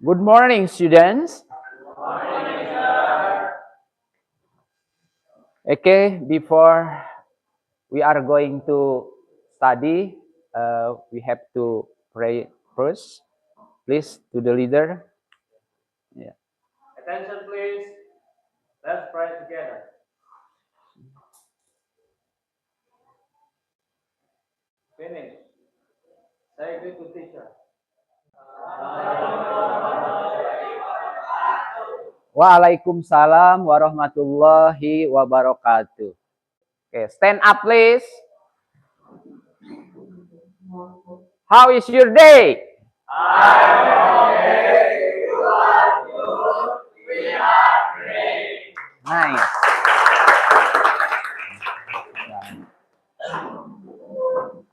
Good morning, students. Okay, before we are going to study, we have to pray first. Please, to the leader. Yeah. Attention, please. Let's pray together. Finish. Say good to teacher. Waalaikumsalam warahmatullahi wabarakatuh. Okay, stand up, please. How is your day? Nice.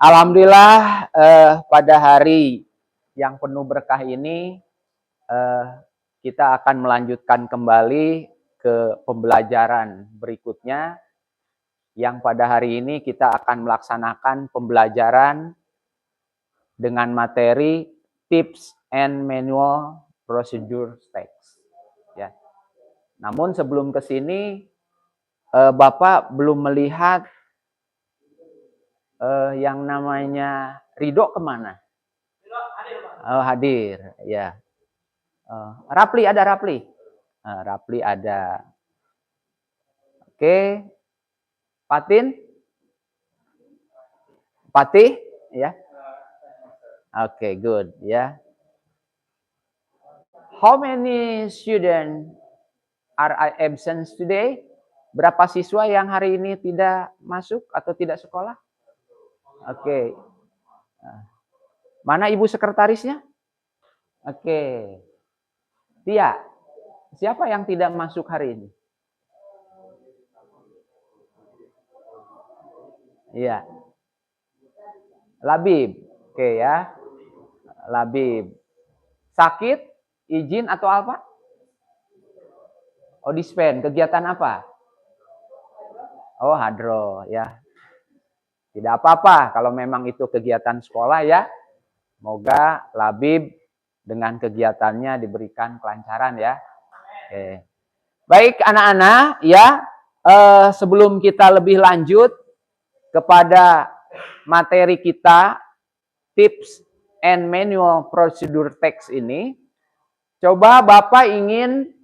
Alhamdulillah pada hari yang penuh berkah ini kita akan melanjutkan kembali ke pembelajaran berikutnya yang pada hari ini kita akan melaksanakan pembelajaran dengan materi Tips and Manual Procedure Text. Ya. Namun sebelum ke sini Bapak belum melihat yang namanya Ridho kemana? Hadir, ya. Rapli ada Rapli. Rapli ada. Oke. Patin? Patih, ya. Oke, good, ya. How many students are absent today? Berapa siswa yang hari ini tidak masuk atau tidak sekolah? Oke. Mana ibu sekretarisnya? Oke. Tia, siapa yang tidak masuk hari ini? Iya. Labib. Oke ya. Labib. Sakit, izin atau apa? Oh, dispen. Kegiatan apa? Oh, hadro ya. Tidak apa-apa kalau memang itu kegiatan sekolah ya. Semoga Labib dengan kegiatannya diberikan kelancaran ya. Oke. Baik anak-anak ya, sebelum kita lebih lanjut kepada materi kita Tips and Manual Procedure Text ini, coba Bapak ingin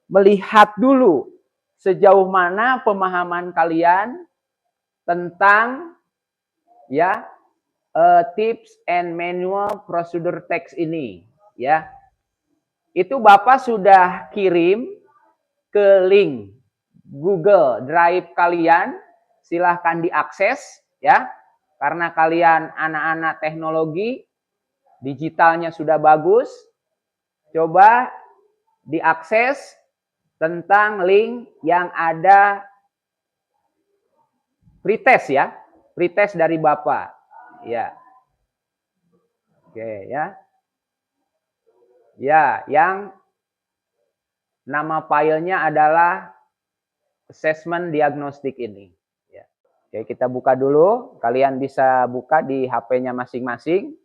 melihat dulu sejauh mana pemahaman kalian tentang ya Tips and Manual Procedure Text ini ya. Itu Bapak sudah kirim ke link Google Drive kalian, silahkan diakses ya. Karena kalian anak-anak teknologi, digitalnya sudah bagus, coba diakses tentang link yang ada pretest ya, pretest dari Bapak. Ya. Oke ya. Ya, yang nama filenya adalah assessment diagnostik ini. Ya. Oke, kita buka dulu. Kalian bisa buka di HP-nya masing-masing.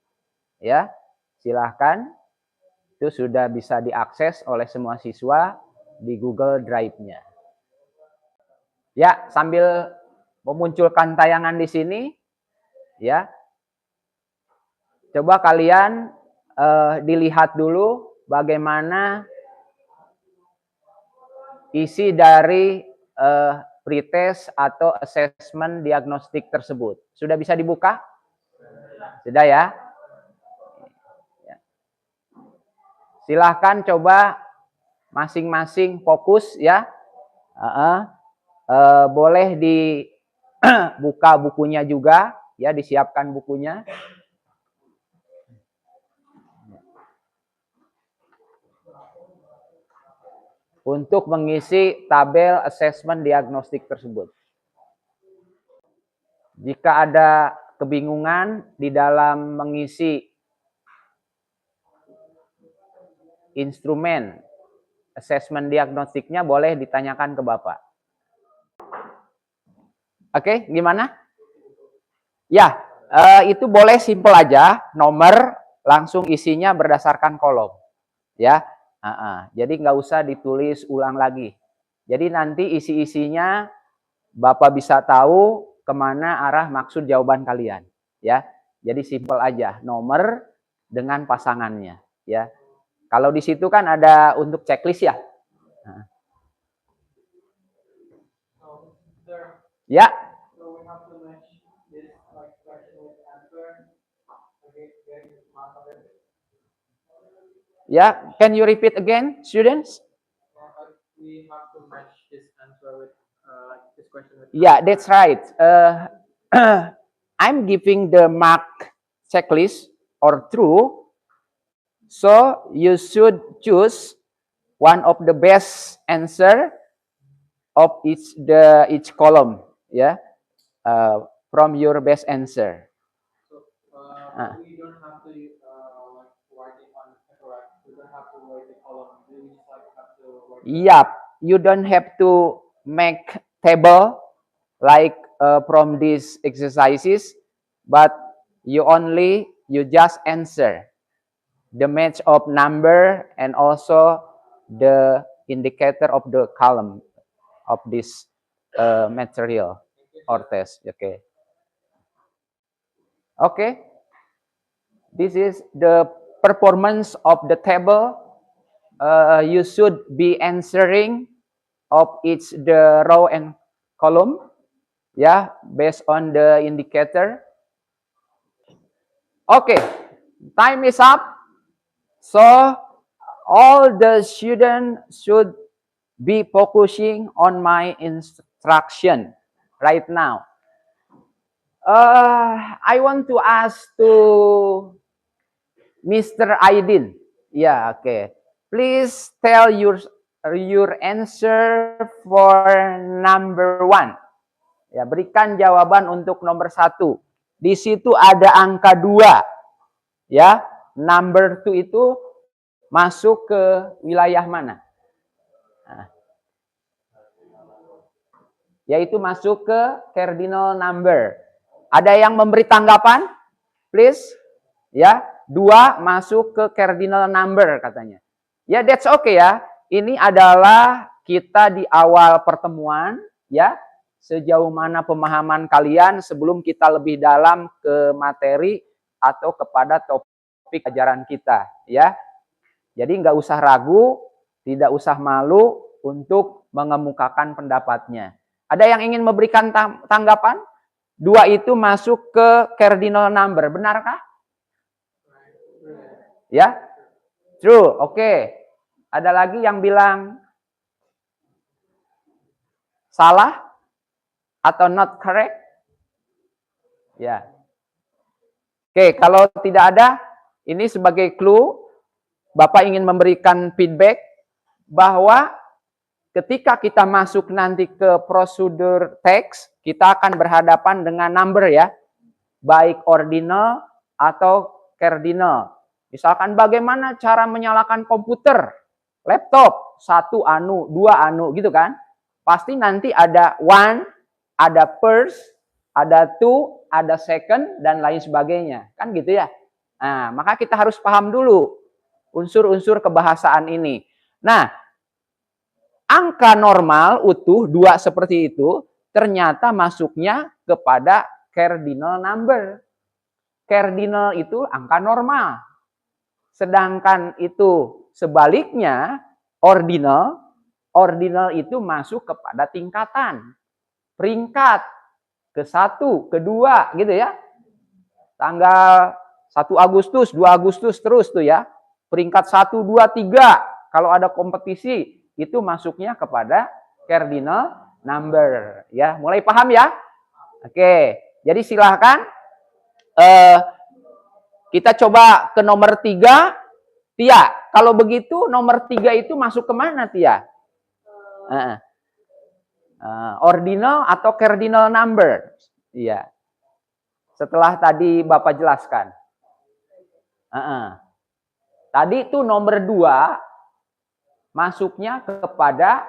Ya, silahkan. Itu sudah bisa diakses oleh semua siswa di Google Drive-nya. Ya, sambil memunculkan tayangan di sini, ya. Coba kalian dilihat dulu bagaimana isi dari pretest atau assessment diagnostik tersebut. Sudah bisa dibuka? Sudah ya? Silahkan coba masing-masing fokus ya. Boleh dibuka bukunya juga ya, disiapkan bukunya. Untuk mengisi tabel assessment diagnostik tersebut. Jika ada kebingungan di dalam mengisi instrumen assessment diagnostiknya, boleh ditanyakan ke Bapak. Oke, gimana? Ya, itu boleh simpel aja, nomor langsung isinya berdasarkan kolom. Ya, jadi nggak usah ditulis ulang lagi. Jadi nanti isi-isinya Bapak bisa tahu kemana arah maksud jawaban kalian. Ya, jadi simpel aja, nomor dengan pasangannya. Ya, kalau di situ kan ada untuk checklist ya. Ya. Yeah, can you repeat again, students? We have to match this answer with this question with. Yeah, that's right. I'm giving the mark checklist or true, so you should choose one of the best answer of each column. Yeah, from your best answer. So we don't have to write it on the correct. We don't have to write the column. We just have to write. Yep, you don't have to make table like from these exercises, but you just answer the match of number and also the indicator of the column of this material or test. Okay, this is the performance of the table. You should be answering of each the row and column, yeah, based on the indicator. Okay, time is up. So all the students should be focusing on my instruction right now. I want to ask to Mr. Aidin. Yeah, okay. Please tell your answer for number 1. Ya, berikan jawaban untuk nomor 1. Di situ ada angka 2. Ya, number 2 itu masuk ke wilayah mana? Nah, yaitu masuk ke cardinal number. Ada yang memberi tanggapan? Please. Ya, 2 masuk ke cardinal number katanya. Ya, that's okay ya. Ini adalah kita di awal pertemuan, ya. Sejauh mana pemahaman kalian sebelum kita lebih dalam ke materi atau kepada topik ajaran kita, ya. Jadi nggak usah ragu, tidak usah malu untuk mengemukakan pendapatnya. Ada yang ingin memberikan tanggapan? 2 itu masuk ke cardinal number, benarkah? Ya, true. Oke. Ada lagi yang bilang salah atau not correct? Ya. Oke, kalau tidak ada, ini sebagai clue, Bapak ingin memberikan feedback bahwa ketika kita masuk nanti ke prosedur teks, kita akan berhadapan dengan number ya, baik ordinal atau cardinal. Misalkan bagaimana cara menyalakan komputer, laptop, 1 anu, 2 anu gitu kan. Pasti nanti ada 1, ada first, ada 2, ada second, dan lain sebagainya. Kan gitu ya. Nah, maka kita harus paham dulu unsur-unsur kebahasaan ini. Nah, angka normal utuh 2 seperti itu ternyata masuknya kepada cardinal number. Cardinal itu angka normal. Sedangkan itu sebaliknya ordinal itu masuk kepada tingkatan. Peringkat ke-1, ke-2 gitu ya. Tanggal 1 Agustus, 2 Agustus terus tuh ya. Peringkat 1, 2, 3 kalau ada kompetisi itu masuknya kepada cardinal number ya. Mulai paham ya? Oke, jadi silahkan kita coba ke nomor 3. Tia, kalau begitu nomor 3 itu masuk ke mana, Tia? Ordinal atau cardinal number? Iya. Setelah tadi Bapak jelaskan. Tadi itu nomor 2 masuknya kepada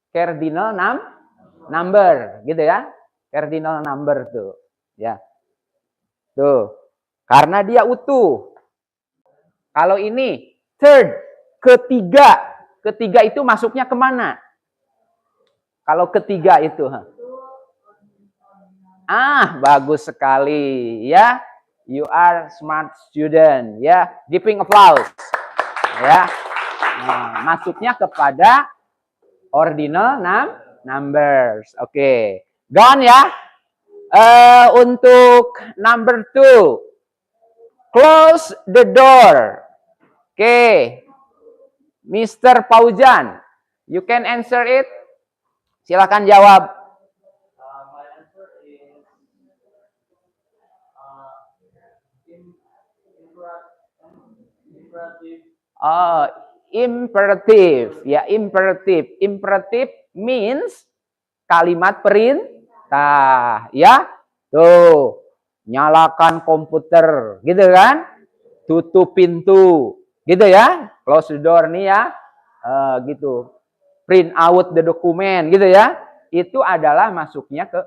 cardinal number, gitu ya. Cardinal number tuh, ya. Tuh. Karena dia utuh. Kalau ini third, ketiga. Ketiga itu masuknya kemana? Kalau ketiga itu. Bagus sekali ya. You are smart student ya. Giving applause. Ya. Nah, masuknya kepada ordinal numbers. Oke. Gone ya. Untuk number 2. Close the door. Oke. Mr. Paujan, you can answer it. Silakan jawab. My answer is imperative. Imperative. Ya, imperative. Imperative means kalimat perintah. Ya, tuh. Nyalakan komputer. Gitu kan? Tutup pintu. Gitu ya. Close the door nih ya. Gitu. Print out the document. Gitu ya. Itu adalah masuknya ke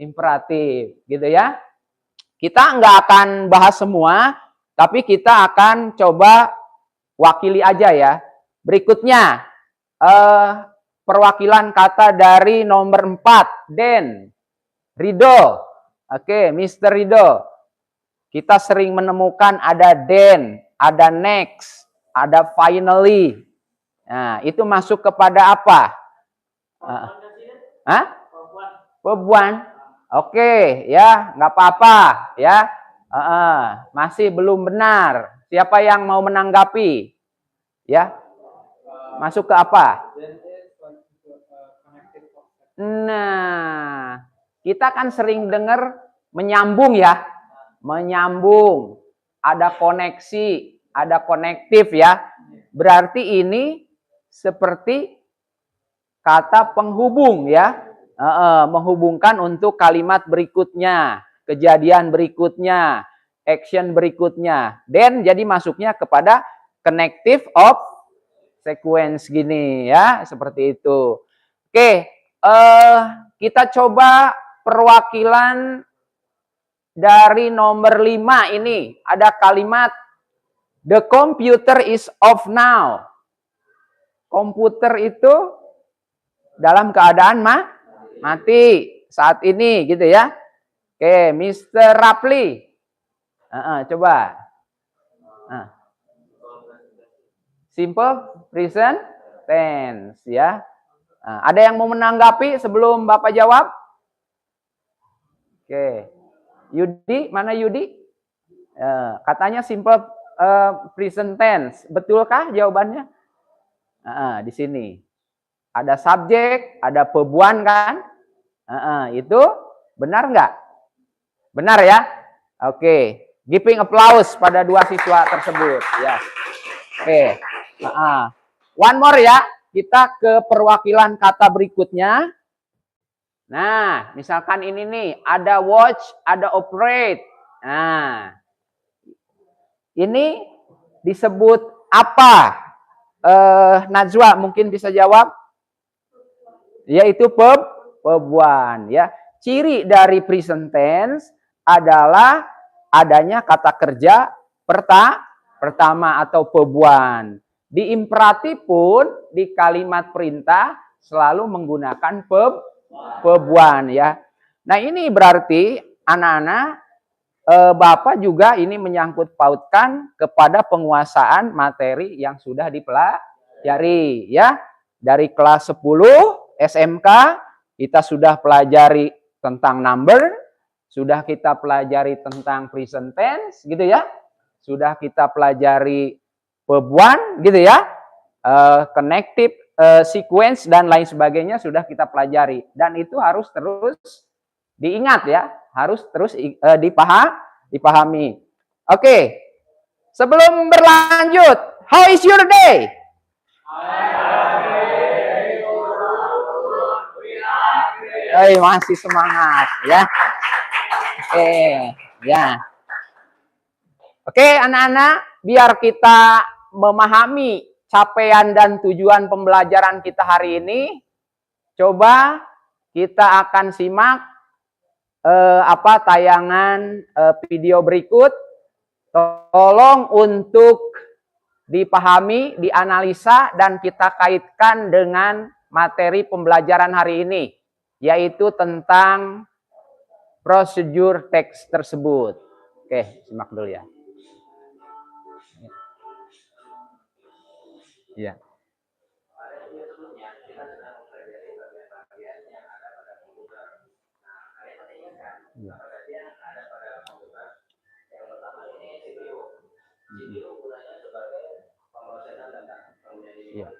imperatif. Gitu ya. Kita nggak akan bahas semua. Tapi kita akan coba wakili aja ya. Berikutnya. Perwakilan kata dari nomor 4. Den. Rido. Oke, Mr. Rido. Kita sering menemukan ada then, ada next, ada finally. Nah, itu masuk kepada apa? Perempuan. Oke, ya, nggak apa-apa, ya. Masih belum benar. Siapa yang mau menanggapi? Ya, masuk ke apa? Nah, kita kan sering dengar menyambung ya. Menyambung, ada koneksi, ada konektif ya. Berarti ini seperti kata penghubung ya. Menghubungkan untuk kalimat berikutnya, kejadian berikutnya, action berikutnya. Dan jadi masuknya kepada connective of sequence gini ya, seperti itu. Oke, kita coba perwakilan dari nomor 5 ini. Ada kalimat the computer is off now. Komputer itu dalam keadaan mati saat ini gitu ya. Oke, Mr. Rapli. Coba. Simple present tense ya. Ada yang mau menanggapi sebelum Bapak jawab? Oke. Yudi, mana Yudi? Katanya simple present tense. Betulkah jawabannya? Di sini. Ada subjek, ada perbuatan kan? Itu benar nggak? Benar ya? Oke. Giving applause pada dua siswa tersebut. Ya. Oke. One more ya. Kita ke perwakilan kata berikutnya. Nah, misalkan ini nih, ada watch, ada operate. Nah, ini disebut apa? Najwa mungkin bisa jawab. Yaitu perbuatan ya. Ciri dari present tense adalah adanya kata kerja pertama atau perbuatan. Di imperatif pun di kalimat perintah selalu menggunakan perbuatan ya. Nah, ini berarti anak-anak Bapak juga ini menyangkut pautkan kepada penguasaan materi yang sudah dipelajari ya. Dari kelas 10 SMK kita sudah pelajari tentang number, sudah kita pelajari tentang present tense gitu ya. Sudah kita pelajari perbuatan gitu ya. Connective sequence dan lain sebagainya sudah kita pelajari, dan itu harus terus diingat ya, harus terus dipahami. Oke, sebelum berlanjut, how is your day? Masih semangat ya. Oke, ya. Oke, anak-anak, biar kita memahami capaian dan tujuan pembelajaran kita hari ini, coba kita akan simak tayangan video berikut Tolong untuk dipahami, dianalisa, dan kita kaitkan dengan materi pembelajaran hari ini, yaitu tentang prosedur teks tersebut. Oke, simak dulu ya. Ya. Ya.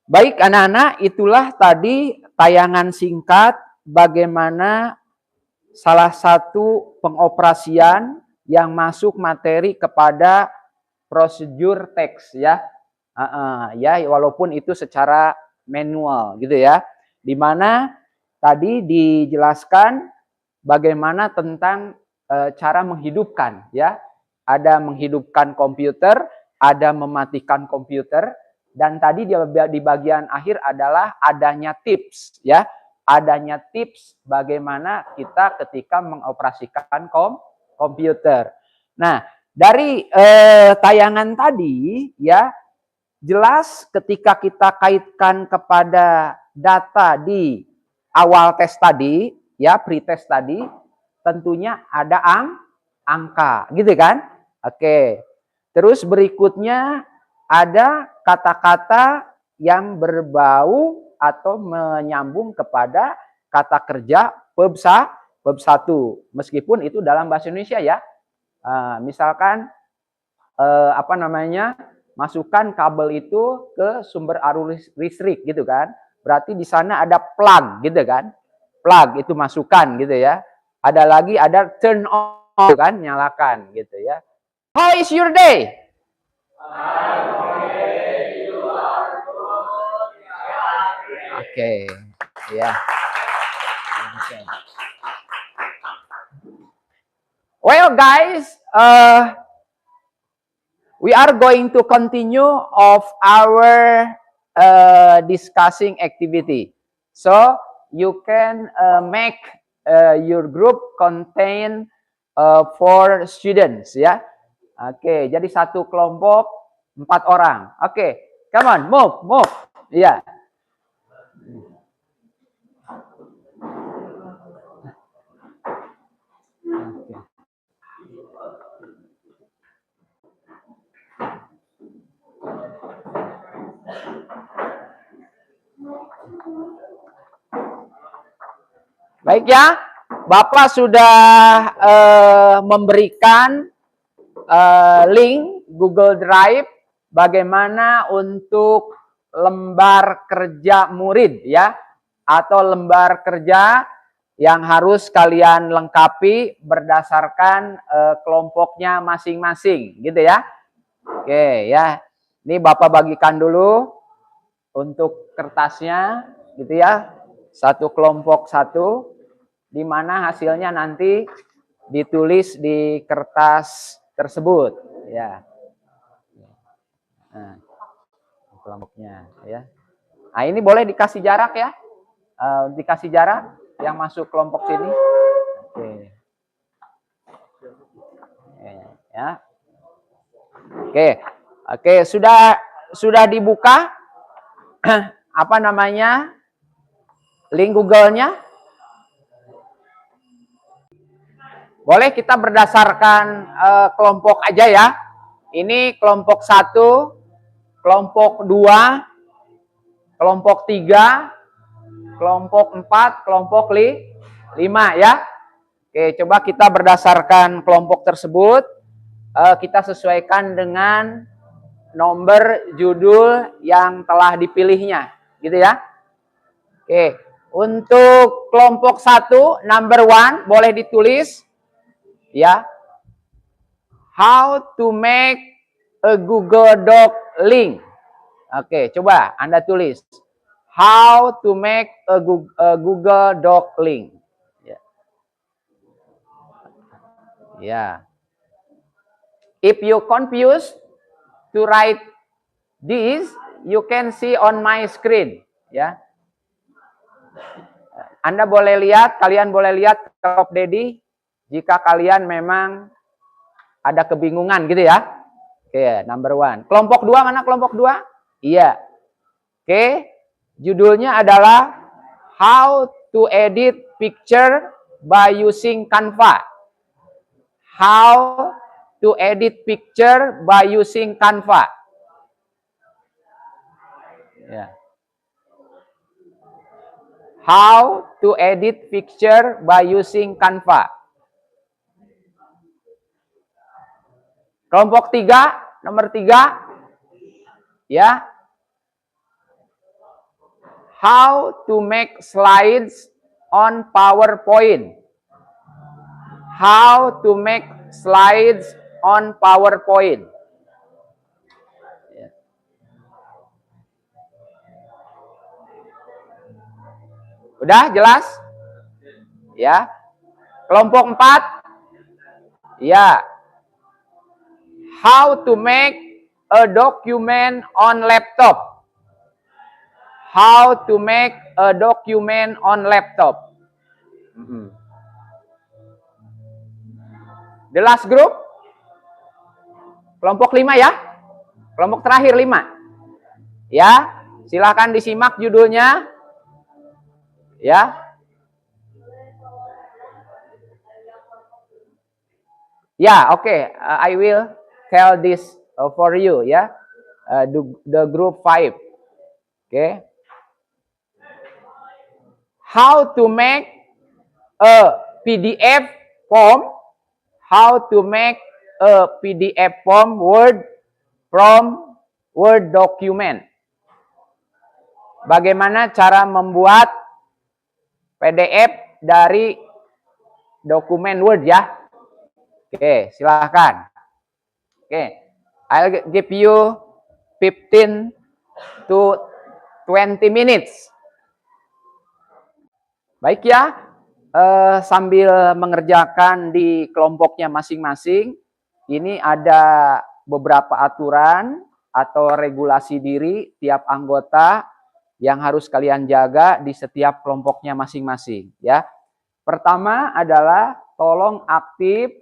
Baik anak-anak, itulah tadi tayangan singkat bagaimana salah satu pengoperasian yang masuk materi kepada prosedur teks ya. Ya, walaupun itu secara manual gitu ya. Di mana tadi dijelaskan bagaimana tentang cara menghidupkan ya. Ada menghidupkan komputer, ada mematikan komputer. Dan tadi di bagian akhir adalah adanya tips, ya, adanya tips bagaimana kita ketika mengoperasikan komputer. Nah, dari tayangan tadi, ya, jelas ketika kita kaitkan kepada data di awal tes tadi, ya, pre-test tadi, tentunya ada angka, gitu kan? Oke. Terus berikutnya ada kata-kata yang berbau atau menyambung kepada kata kerja verb 1, meskipun itu dalam bahasa Indonesia, ya. Misalkan apa namanya, masukkan kabel itu ke sumber arus listrik, gitu kan? Berarti di sana ada plug, gitu kan? Plug itu masukkan, gitu ya. Ada lagi ada turn on, kan, nyalakan, gitu ya. How is your day? Oke, ya. Well, guys, we are going to continue of our discussing activity. So you can make your group contain 4 students, ya. Oke, jadi satu kelompok 4 orang. Oke, come on, move, ya. Baik, ya, Bapak sudah memberikan link Google Drive bagaimana untuk lembar kerja murid, ya, atau lembar kerja yang harus kalian lengkapi berdasarkan kelompoknya masing-masing, gitu ya. Oke, ya. Ini Bapak bagikan dulu untuk kertasnya, gitu ya. Satu kelompok satu, di mana hasilnya nanti ditulis di kertas tersebut, ya. Nah, kelompoknya, ya. Nah, ini boleh dikasih jarak, ya. Dikasih jarak yang masuk kelompok sini. Oke. Ya. Oke, sudah dibuka apa namanya? Link Google-nya. Boleh kita berdasarkan kelompok aja, ya. Ini kelompok 1, kelompok 2, kelompok 3, kelompok 4, kelompok 5, ya. Oke, coba kita berdasarkan kelompok tersebut, kita sesuaikan dengan nomor judul yang telah dipilihnya, gitu ya. Oke, untuk kelompok 1, number 1, boleh ditulis, ya. How to make a Google Doc link. Oke, coba Anda tulis. How to make a Google Doc link. Ya. If you confused to write this, you can see on my screen, ya. Anda boleh lihat, kalian boleh lihat Prof Dedi jika kalian memang ada kebingungan, gitu ya. Oke, number 1. Kelompok 2 mana kelompok 2? Iya. Oke, judulnya adalah How to edit picture by using Canva. How to edit picture by using Canva. Ya. How to edit picture by using Canva. Kelompok 3, nomor 3. Ya. How to make slides on PowerPoint. How to make slides on PowerPoint. Udah jelas? Ya. Kelompok 4. Ya. How to make a document on laptop. How to make a document on laptop. The last group. Kelompok 5 ya. Kelompok terakhir 5. Ya, silakan disimak judulnya. Ya. Ya, oke. I will tell this for you ya. The group 5. Okay. How to make a PDF form. How to make a PDF form from Word document. Bagaimana cara membuat PDF dari dokumen Word ya. Oke, silahkan. Oke, I'll give you 15 to 20 minutes. Baik ya, sambil mengerjakan di kelompoknya masing-masing, ini ada beberapa aturan atau regulasi diri tiap anggota yang harus kalian jaga di setiap kelompoknya masing-masing ya. Pertama adalah tolong aktif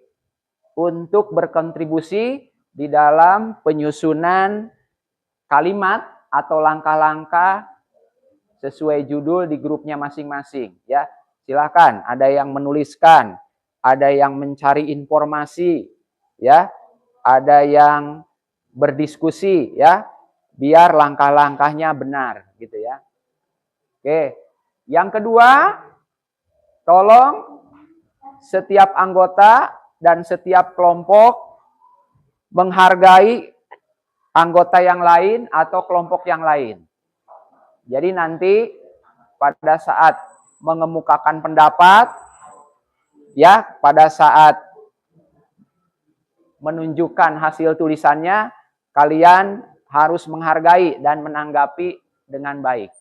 untuk berkontribusi di dalam penyusunan kalimat atau langkah-langkah sesuai judul di grupnya masing-masing ya. Silakan, ada yang menuliskan, ada yang mencari informasi ya, ada yang berdiskusi ya, biar langkah-langkahnya benar gitu ya. Oke. Yang kedua, tolong setiap anggota dan setiap kelompok menghargai anggota yang lain atau kelompok yang lain. Jadi nanti pada saat mengemukakan pendapat, ya, pada saat menunjukkan hasil tulisannya, kalian harus menghargai dan menanggapi dengan baik.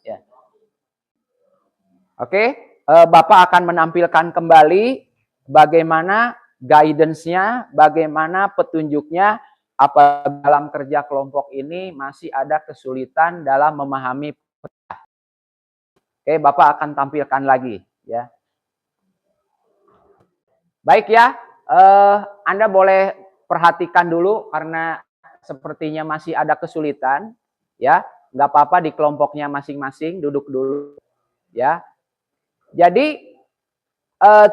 Ya. Oke, Bapak akan menampilkan kembali bagaimana guidance-nya, bagaimana petunjuknya. Apa dalam kerja kelompok ini masih ada kesulitan dalam memahami. Oke, Bapak akan tampilkan lagi ya. Baik ya, Anda boleh perhatikan dulu karena sepertinya masih ada kesulitan ya. Nggak apa-apa, di kelompoknya masing-masing duduk dulu ya. Jadi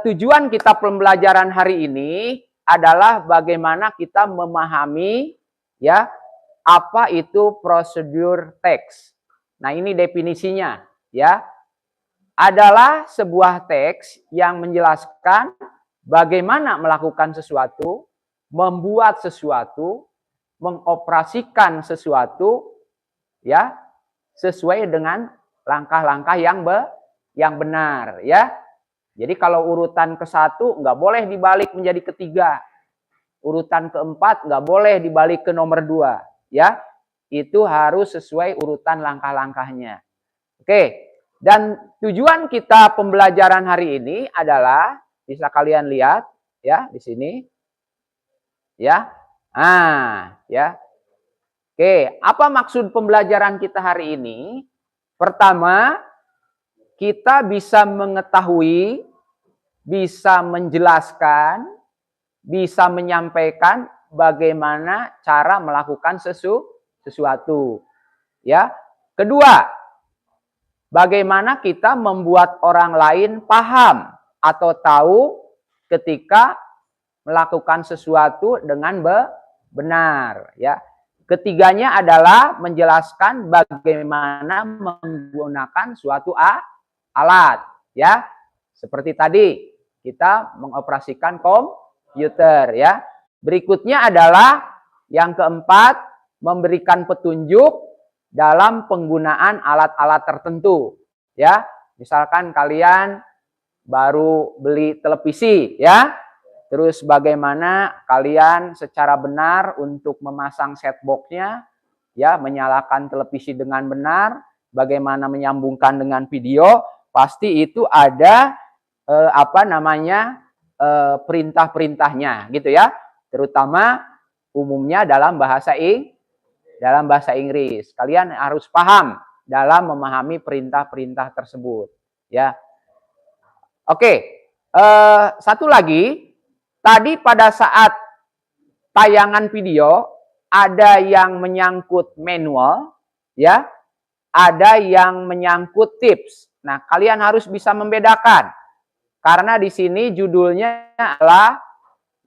tujuan kita pembelajaran hari ini adalah bagaimana kita memahami ya apa itu prosedur teks. Nah, ini definisinya ya. Adalah sebuah teks yang menjelaskan bagaimana melakukan sesuatu, membuat sesuatu, mengoperasikan sesuatu ya sesuai dengan langkah-langkah yang benar ya. Jadi kalau urutan ke-1 nggak boleh dibalik menjadi ke-3. Urutan ke-4 nggak boleh dibalik ke nomor 2. Ya, itu harus sesuai urutan langkah-langkahnya. Oke, dan tujuan kita pembelajaran hari ini adalah, bisa kalian lihat ya di sini. Ya, ya. Oke, apa maksud pembelajaran kita hari ini? Pertama, kita bisa mengetahui, bisa menjelaskan, bisa menyampaikan bagaimana cara melakukan sesuatu. Ya. Kedua, bagaimana kita membuat orang lain paham atau tahu ketika melakukan sesuatu dengan benar. Ya. Ketiganya adalah menjelaskan bagaimana menggunakan suatu alat, ya. Seperti tadi kita mengoperasikan komputer, ya. Berikutnya adalah yang keempat, memberikan petunjuk dalam penggunaan alat-alat tertentu, ya. Misalkan kalian baru beli televisi, ya. Terus bagaimana kalian secara benar untuk memasang set box-nya, ya, menyalakan televisi dengan benar, bagaimana menyambungkan dengan video, pasti itu ada perintah-perintahnya gitu ya. Terutama umumnya dalam bahasa dalam bahasa Inggris. Kalian harus paham dalam memahami perintah-perintah tersebut. Ya, oke. Satu lagi, tadi pada saat tayangan video ada yang menyangkut manual, ya, ada yang menyangkut tips. Nah, kalian harus bisa membedakan. Karena di sini judulnya adalah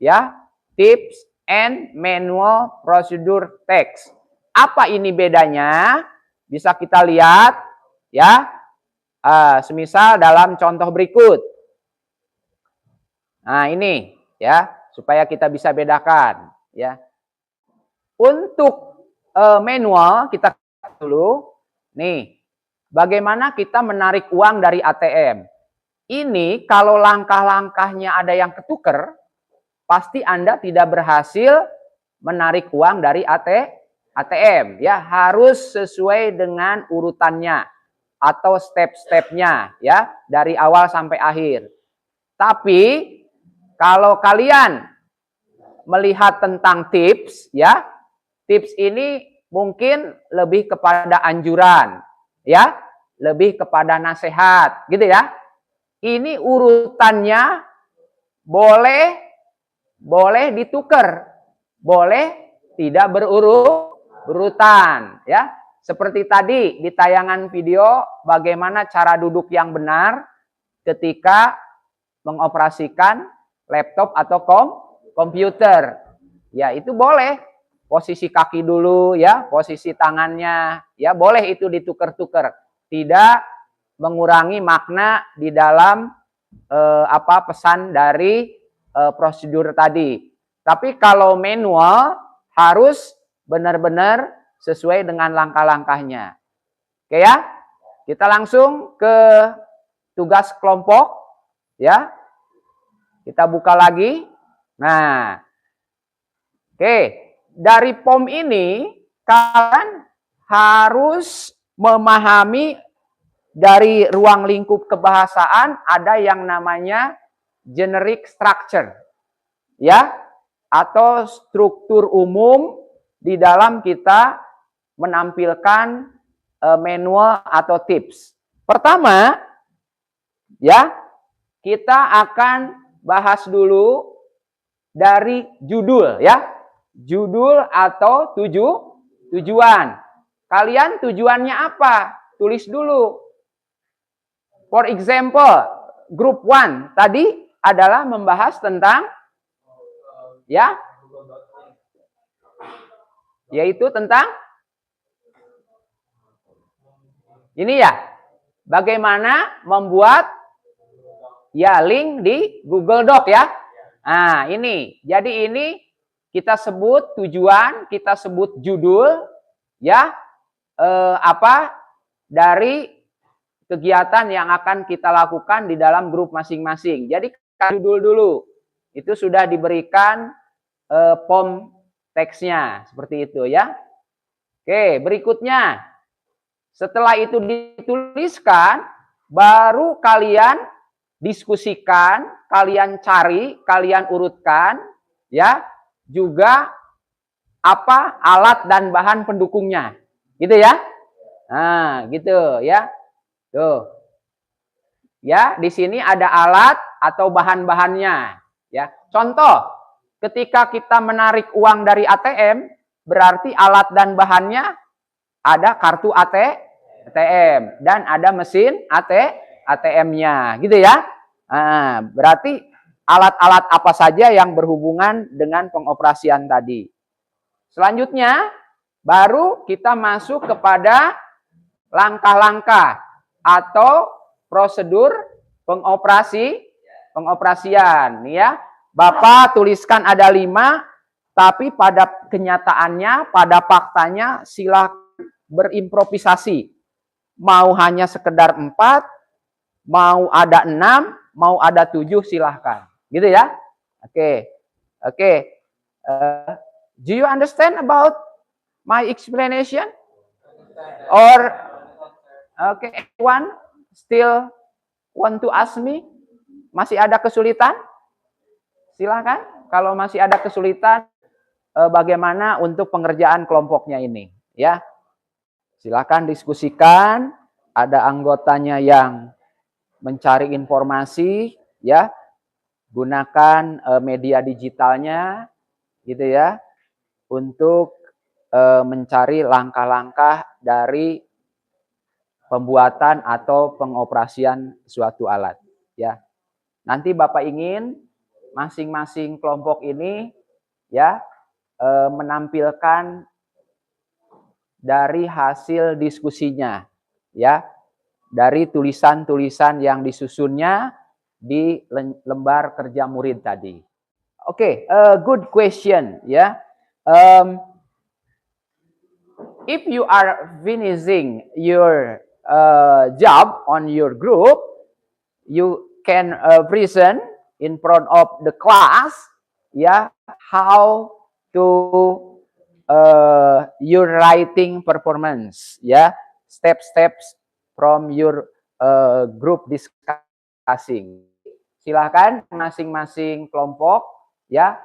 ya, tips and manual procedure text. Apa ini bedanya? Bisa kita lihat ya. Semisal dalam contoh berikut. Nah, ini ya, supaya kita bisa bedakan ya. Untuk manual kita dulu nih, bagaimana kita menarik uang dari ATM. Ini kalau langkah-langkahnya ada yang ketuker, pasti Anda tidak berhasil menarik uang dari ATM. Ya, harus sesuai dengan urutannya atau step-stepnya ya, dari awal sampai akhir. Tapi kalau kalian melihat tentang tips ya, tips ini mungkin lebih kepada anjuran ya, lebih kepada nasihat gitu ya. Ini urutannya boleh ditukar, boleh tidak berurutan ya. Seperti tadi di tayangan video, bagaimana cara duduk yang benar ketika mengoperasikan laptop atau komputer. Ya, itu boleh. Posisi kaki dulu ya, posisi tangannya ya, boleh itu ditukar-tukar. Tidak mengurangi makna di dalam pesan dari prosedur tadi. Tapi kalau manual harus benar-benar sesuai dengan langkah-langkahnya. Oke ya? Kita langsung ke tugas kelompok ya. Kita buka lagi. Nah. Oke, dari POM ini kalian harus memahami dari ruang lingkup kebahasaan ada yang namanya generic structure ya, atau struktur umum di dalam kita menampilkan manual atau tips. Pertama ya, kita akan bahas dulu dari judul ya, judul atau tujuan. Kalian tujuannya apa? Tulis dulu. For example, group 1 tadi adalah membahas tentang ya, yaitu tentang ini ya, bagaimana membuat ya link di Google Doc ya. Nah, ini. Jadi ini kita sebut tujuan, kita sebut judul ya, dari kegiatan yang akan kita lakukan di dalam grup masing-masing. Jadi judul dulu. Itu sudah diberikan POM teksnya seperti itu ya. Oke, berikutnya setelah itu dituliskan, baru kalian diskusikan, kalian cari, kalian urutkan ya, juga apa alat dan bahan pendukungnya. Gitu ya. Nah, gitu ya. Tuh. Ya, di sini ada alat atau bahan-bahannya ya. Contoh, ketika kita menarik uang dari ATM, berarti alat dan bahannya ada kartu ATM dan ada mesin ATM-nya, gitu ya. Nah, berarti alat-alat apa saja yang berhubungan dengan pengoperasian tadi. Selanjutnya, baru kita masuk kepada langkah-langkah atau prosedur pengoperasian ya. Bapak tuliskan ada 5, tapi pada kenyataannya, pada faktanya silakan berimprovisasi. Mau hanya sekedar 4, mau ada 6, mau ada 7 silahkan. Gitu ya. Oke. Do you understand about my explanation? Or okay, anyone still want to ask me? Masih ada kesulitan? Silahkan. Kalau masih ada kesulitan, bagaimana untuk pengerjaan kelompoknya ini? ya. Silakan diskusikan, ada anggotanya yang mencari informasi, ya. Gunakan media digitalnya gitu ya untuk mencari langkah-langkah dari pembuatan atau pengoperasian suatu alat, ya. Nanti Bapak ingin masing-masing kelompok ini ya menampilkan dari hasil diskusinya, ya, dari tulisan-tulisan yang disusunnya di lembar kerja murid tadi. Oke, good question, ya. If you are finishing your job on your group, you can present in front of the class, ya, how to your writing performance, ya, steps from your group discussing. Silahkan masing-masing kelompok, ya,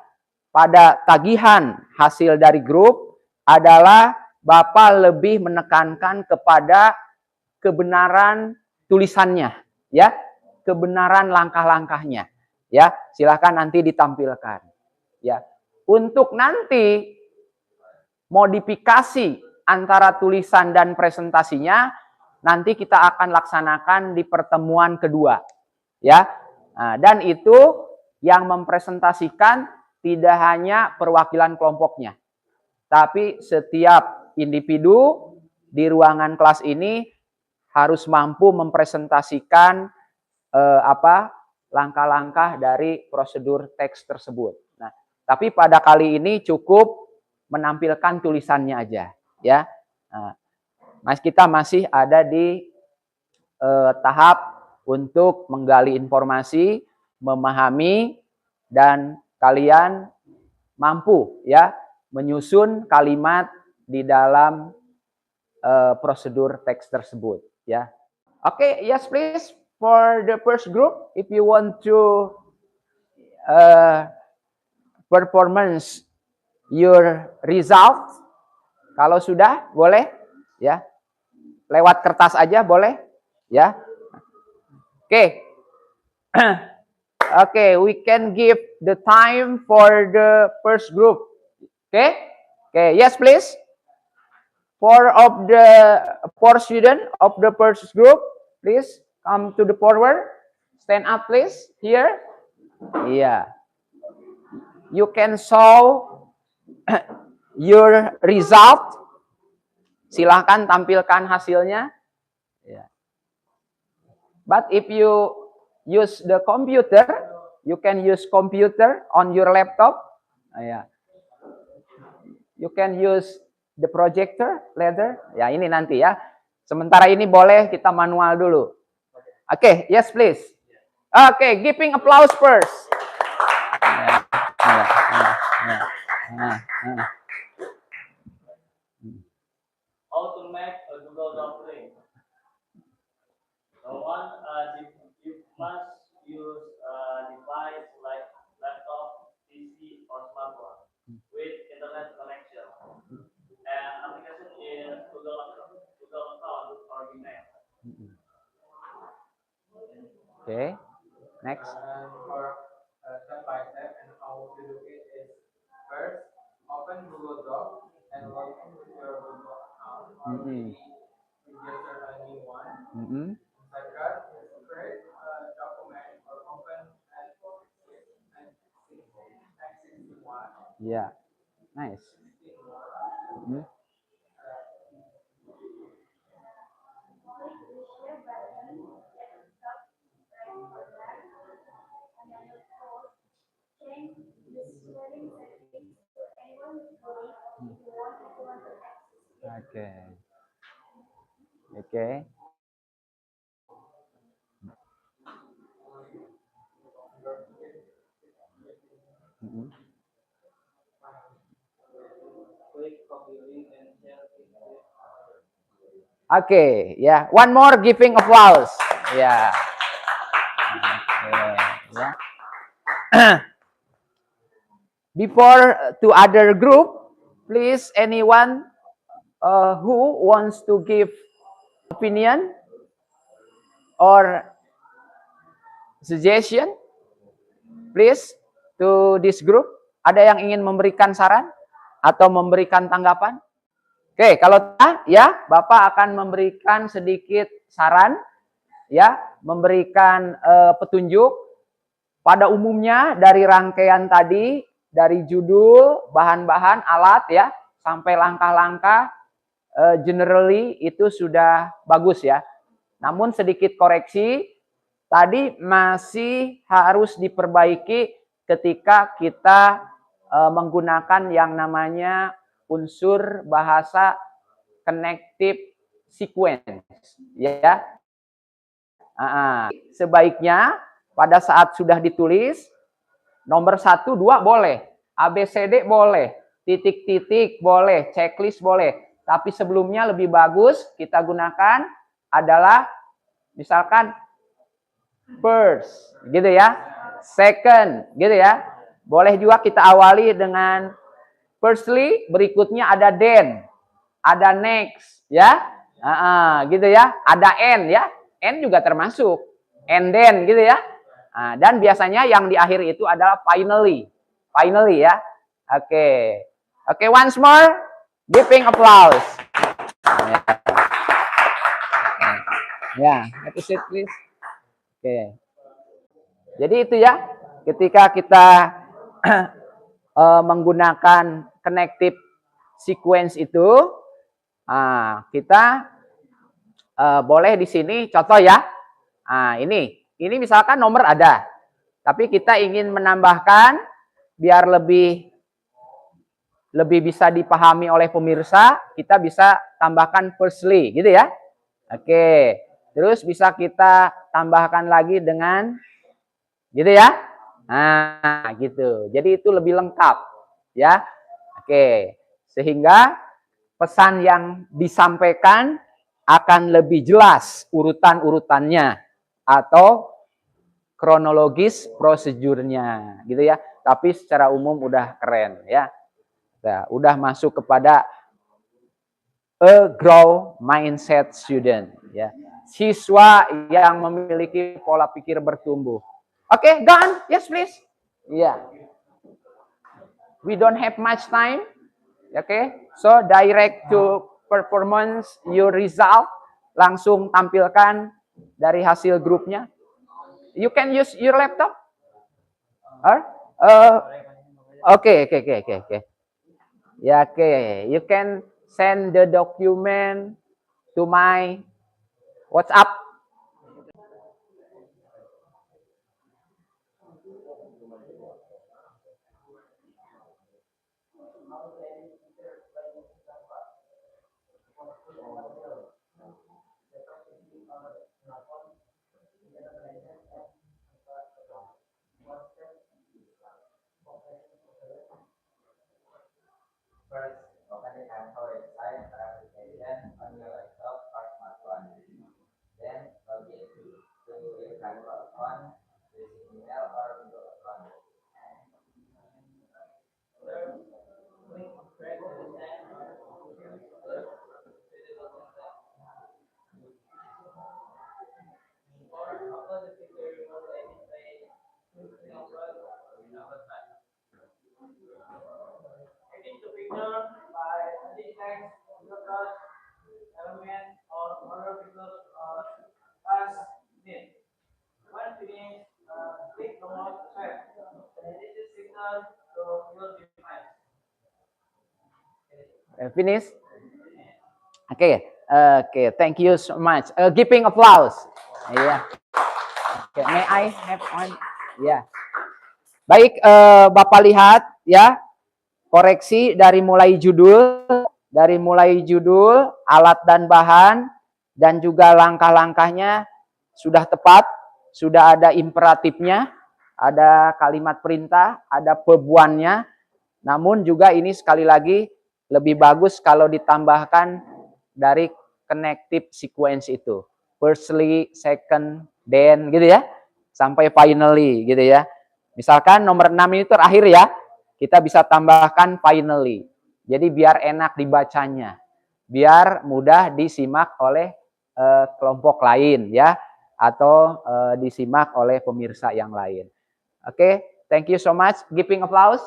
pada tagihan hasil dari grup adalah Bapak lebih menekankan kepada kebenaran tulisannya, ya, kebenaran langkah-langkahnya, ya. Silahkan nanti ditampilkan, ya. Untuk nanti modifikasi antara tulisan dan presentasinya nanti kita akan laksanakan di pertemuan kedua, ya. Nah, dan itu yang mempresentasikan tidak hanya perwakilan kelompoknya, tapi setiap individu di ruangan kelas ini harus mampu mempresentasikan langkah-langkah dari prosedur teks tersebut. Nah, tapi pada kali ini cukup menampilkan tulisannya aja, ya. Nah, Mas, kita masih ada di tahap untuk menggali informasi, memahami, dan kalian mampu, ya, menyusun kalimat di dalam prosedur teks tersebut, ya. Oke, yes please, for the first group, if you want to performance your result, kalau sudah boleh, ya, lewat kertas aja boleh, ya. Oke. Okay, we can give the time for the first group. Okay, yes please. Four students of the first group, please come to the forward. Stand up, please. Here. Yeah. You can show your result. Silahkan tampilkan hasilnya. Yeah. But if you use the computer, you can use computer on your laptop. Yeah. You can use the projector later. Ya, ini nanti ya. Sementara ini boleh kita manual dulu. Oke, yes please. Oke, giving applause first. How to make a Google Doc link? So one, you must use a device like laptop, PC, or smartphone with internet connection. And application is Google account or Gmail. Okay, next. And for step by step, and how to do it is first open Google Docs and log in with your Google account or maybe register a new one. Second is create a document or open an existing one. Yeah, nice. Okay. Okay. Okay, yeah. One more giving applause. Yeah. Okay, yeah. Before to other group, please anyone Who wants to give opinion or suggestion, please, to this group? Ada yang ingin memberikan saran atau memberikan tanggapan? Oke, kalau ya, Bapak akan memberikan sedikit saran, ya, memberikan petunjuk. Pada umumnya dari rangkaian tadi, dari judul, bahan-bahan, alat, ya, sampai langkah-langkah, generally itu sudah bagus, ya. Namun sedikit koreksi, tadi masih harus diperbaiki ketika kita menggunakan yang namanya unsur bahasa connective sequence, ya. Sebaiknya pada saat sudah ditulis, nomor 1, 2 boleh, ABCD boleh, titik-titik boleh, checklist boleh. Tapi sebelumnya lebih bagus kita gunakan adalah misalkan first, gitu ya, second, gitu ya. Boleh juga kita awali dengan firstly, berikutnya ada then, ada next, ya, gitu ya, ada and, ya, and juga termasuk, and then, gitu ya. Dan biasanya yang di akhir itu adalah finally, ya. Oke, once more, giving applause. Ya, have a seat, please. Oke. Jadi itu ya, ketika kita menggunakan connective sequence itu, kita boleh di sini contoh ya. Ini misalkan nomor ada, tapi kita ingin menambahkan biar lebih bisa dipahami oleh pemirsa, kita bisa tambahkan firstly, gitu ya. Oke, terus bisa kita tambahkan lagi dengan gitu ya. Gitu. Jadi itu lebih lengkap, ya. Oke, sehingga pesan yang disampaikan akan lebih jelas urutan-urutannya atau kronologis prosedurnya, gitu ya. Tapi secara umum udah keren, ya. Nah, udah masuk kepada a grow mindset student, ya. Siswa yang memiliki pola pikir bertumbuh. Oke, done. Yes, please. Yeah. We don't have much time. Okay, so direct to performance your result. Langsung tampilkan dari hasil grupnya. You can use your laptop. Okay. Yeah, okay. You can send the document to my WhatsApp. First, open the Android site application on your laptop or smartphone. Then log in to your Canva account using email or Google account. Edit the picture by adding text, filters, element, or other pictures as needed. When finished, click the mouse to save. Edit this picture to your device. Finish. Okay. Thank you so much. Giving applause. Yeah. Okay. May I have one? Yeah. Baik, Bapak lihat ya. Koreksi dari mulai judul, alat dan bahan, dan juga langkah-langkahnya sudah tepat, sudah ada imperatifnya, ada kalimat perintah, ada pebuannya. Namun juga ini sekali lagi lebih bagus kalau ditambahkan dari connective sequence itu. Firstly, second, then, gitu ya. Sampai finally, gitu ya. Misalkan nomor 6 ini terakhir ya. Kita bisa tambahkan finally. Jadi biar enak dibacanya. biar mudah disimak oleh kelompok lain ya, atau disimak oleh pemirsa yang lain. Oke, thank you so much. Giving applause.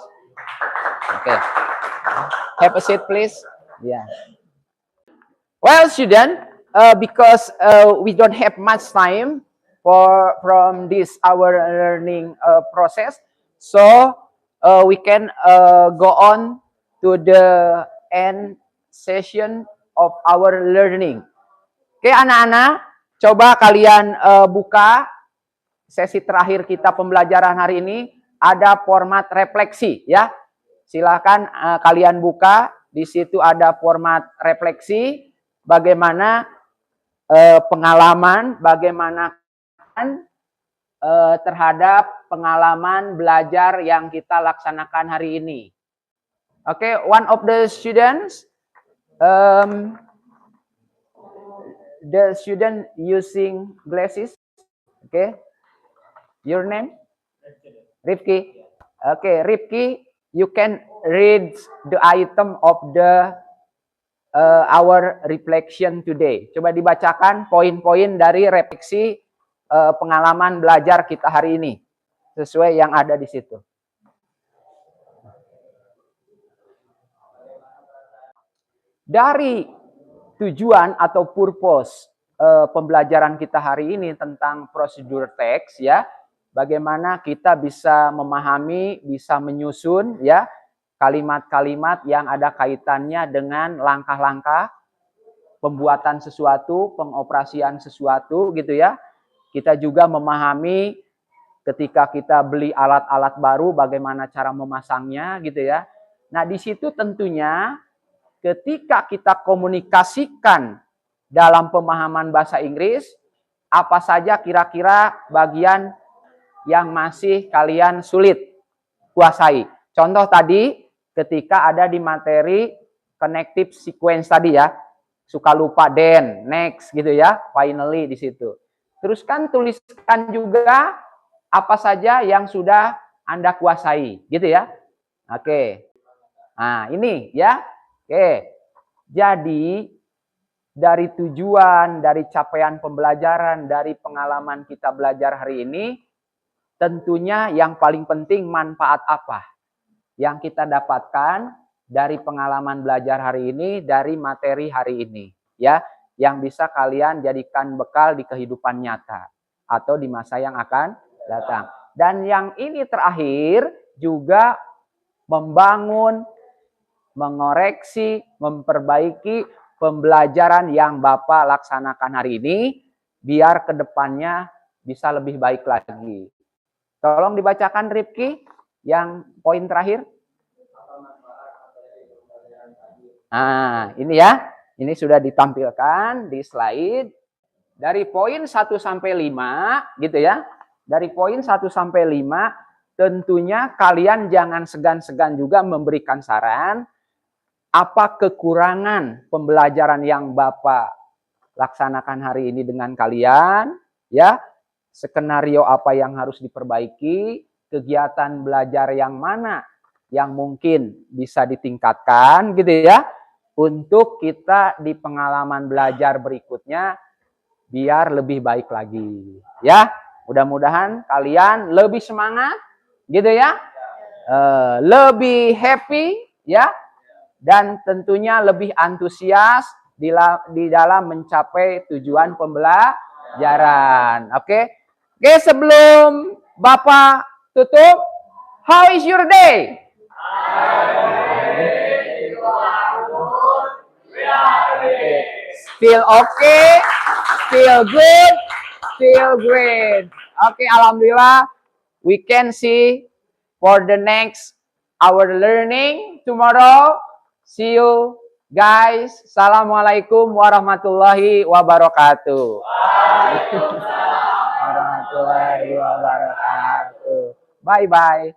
Oke. Have a seat please. Yeah. Well, student, because we don't have much time from this our learning process, so we can go on to the end session of our learning. Oke, anak-anak, coba kalian buka sesi terakhir kita pembelajaran hari ini. Ada format refleksi ya. Silakan kalian buka. Di situ ada format refleksi. Bagaimana pengalaman, bagaimana terhadap pengalaman belajar yang kita laksanakan hari ini. Oke, one of the students, the student using glasses. Okay, your name? Rifki. Okay, Rifki, you can read the item of the our reflection today. Coba dibacakan poin-poin dari refleksi pengalaman belajar kita hari ini sesuai yang ada di situ. Dari tujuan atau purpose pembelajaran kita hari ini tentang prosedur teks ya, bagaimana kita bisa memahami, bisa menyusun ya kalimat-kalimat yang ada kaitannya dengan langkah-langkah pembuatan sesuatu, pengoperasian sesuatu gitu ya. Kita juga memahami ketika kita beli alat-alat baru bagaimana cara memasangnya gitu ya. Nah, di situ tentunya ketika kita komunikasikan dalam pemahaman bahasa Inggris, apa saja kira-kira bagian yang masih kalian sulit kuasai. Contoh tadi ketika ada di materi connective sequence tadi ya, suka lupa then, next gitu ya, finally di situ. Terus kan tuliskan juga apa saja yang sudah Anda kuasai gitu ya. Oke. Nah, ini ya. Oke. Jadi dari tujuan, dari capaian pembelajaran, dari pengalaman kita belajar hari ini, tentunya yang paling penting manfaat apa yang kita dapatkan dari pengalaman belajar hari ini, dari materi hari ini, ya, yang bisa kalian jadikan bekal di kehidupan nyata atau di masa yang akan datang. Dan yang ini terakhir juga membangun, mengoreksi, memperbaiki pembelajaran yang Bapak laksanakan hari ini, biar kedepannya bisa lebih baik lagi. Tolong dibacakan Rifki yang poin terakhir. Nah, ini ya. Ini sudah ditampilkan di slide. Dari poin 1 sampai 5 gitu ya. Dari poin 1 sampai 5 tentunya kalian jangan segan-segan juga memberikan saran apa kekurangan pembelajaran yang Bapak laksanakan hari ini dengan kalian ya. Skenario apa yang harus diperbaiki, kegiatan belajar yang mana yang mungkin bisa ditingkatkan gitu ya, untuk kita di pengalaman belajar berikutnya biar lebih baik lagi ya. Mudah-mudahan kalian lebih semangat gitu ya, lebih happy ya, dan tentunya lebih antusias di dalam mencapai tujuan pembelajaran. Oke, sebelum Bapak tutup, how is your day? Feel okay, feel good, feel great. Oke, alhamdulillah, we can see for the next our learning tomorrow. See you guys. Assalamualaikum warahmatullahi wabarakatuh. Warahmatullahi wabarakatuh. Bye bye.